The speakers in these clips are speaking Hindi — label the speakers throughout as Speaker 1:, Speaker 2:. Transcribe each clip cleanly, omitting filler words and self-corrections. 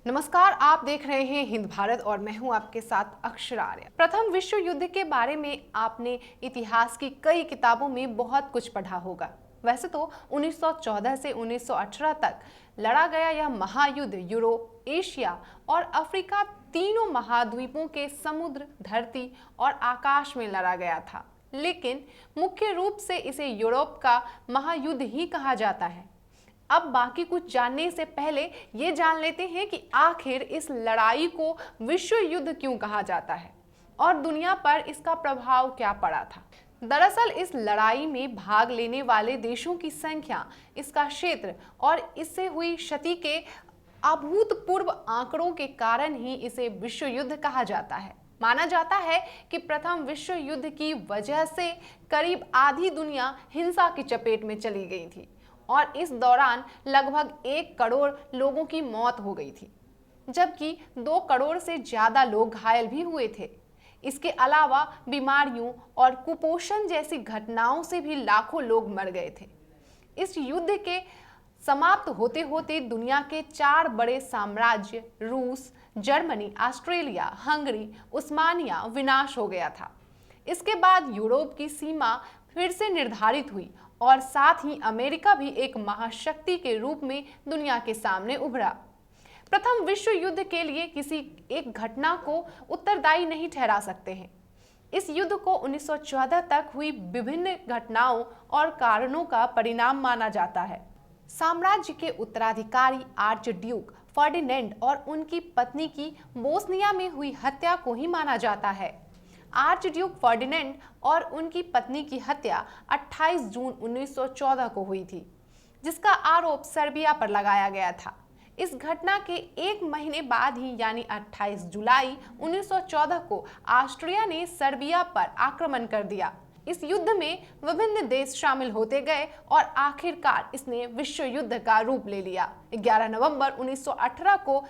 Speaker 1: नमस्कार, आप देख रहे हैं हिंद भारत और मैं हूं आपके साथ अक्षरा आर्य। प्रथम विश्व युद्ध के बारे में आपने इतिहास की कई किताबों में बहुत कुछ पढ़ा होगा। वैसे तो 1914 से 1918 तक लड़ा गया यह महायुद्ध यूरोप, एशिया और अफ्रीका तीनों महाद्वीपों के समुद्र, धरती और आकाश में लड़ा गया था, लेकिन मुख्य रूप से इसे यूरोप का महायुद्ध ही कहा जाता है। अब बाकी कुछ जानने से पहले ये जान लेते हैं कि आखिर इस लड़ाई को विश्व युद्ध क्यों कहा जाता है और दुनिया पर इसका प्रभाव क्या पड़ा था। दरअसल इस लड़ाई में भाग लेने वाले देशों की संख्या, इसका क्षेत्र और इससे हुई क्षति के अभूतपूर्व आंकड़ों के कारण ही इसे विश्व युद्ध कहा जाता है। माना जाता है कि प्रथम विश्व युद्ध की वजह से करीब आधी दुनिया हिंसा की चपेट में चली गई थी और इस दौरान लगभग 1 करोड़ लोगों की मौत हो गई थी, जबकि 2 करोड़ से ज्यादा लोग घायल भी हुए थे। इसके अलावा बीमारियों और कुपोषण जैसी घटनाओं से भी लाखों लोग मर गए थे। इस युद्ध के समाप्त होते होते दुनिया के 4 बड़े साम्राज्य रूस, जर्मनी, ऑस्ट्रेलिया, हंगरी, उस्मानिया विनाश हो गया था। इसके बाद यूरोप की सीमा फिर से निर्धारित हुई और साथ ही अमेरिका भी एक महाशक्ति के रूप में दुनिया के सामने उभरा। प्रथम विश्व युद्ध के लिए किसी एक घटना को उत्तरदायी नहीं ठहरा सकते हैं। इस युद्ध को 1914 तक हुई विभिन्न घटनाओं और कारणों का परिणाम माना जाता है। साम्राज्य के उत्तराधिकारी आर्च ड्यूक फर्डिनेंड और उनकी पत्नी की बोस्निया में हुई हत्या को ही माना जाता है। आर्च ड्यूक फर्डिनेंड और उनकी पत्नी की हत्या 28 जून 1914 को हुई थी, जिसका आरोप सर्बिया पर लगाया गया था। इस घटना के 1 महीने बाद ही यानी 28 जुलाई 1914 को ऑस्ट्रिया ने सर्बिया पर आक्रमण कर दिया। इस युद्ध में विभिन्न देश शामिल होते गए और आखिरकार इसने विश्व युद्ध का रूप ले लिया। 11 नवंबर 1918 को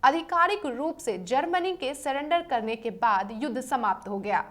Speaker 1: आधिकारिक रूप से जर्मनी के सरेंडर करने के बाद युद्ध समाप्त हो गया।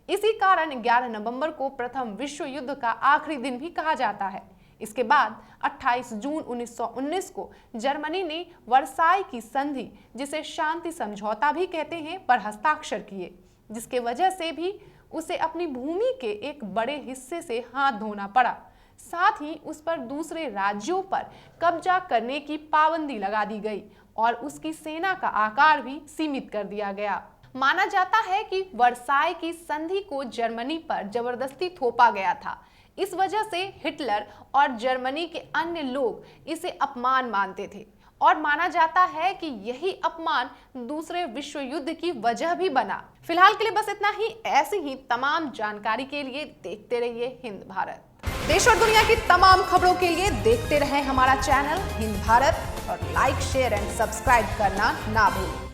Speaker 1: इसी कारण 11 नवंबर को प्रथम विश्व युद्ध का आखिरी दिन भी कहा जाता है। इसके बाद 28 जून 1919 को जर्मनी ने वर्साई की संधि, जिसे शांति समझौता भी कहते हैं, पर हस्ताक्षर किए, जिसके वजह से भी उसे अपनी भूमि के एक बड़े हिस्से से हाथ धोना पड़ा। साथ ही उस पर दूसरे राज्यों पर कब्जा करने की पाबंदी लगा दी गई और उसकी सेना का आकार भी सीमित कर दिया गया। माना जाता है कि वर्साई की संधि को जर्मनी पर जबरदस्ती थोपा गया था। इस वजह से हिटलर और जर्मनी के अन्य लोग इसे अपमान मानते थे और माना जाता है कि यही अपमान दूसरे विश्व युद्ध की वजह भी बना। फिलहाल के लिए बस इतना ही। ऐसी ही तमाम जानकारी के लिए देखते रहिए हिंद भारत। देश और दुनिया की तमाम खबरों के लिए देखते रहें हमारा चैनल हिंद भारत और लाइक, शेयर एंड सब्सक्राइब करना ना भूलें।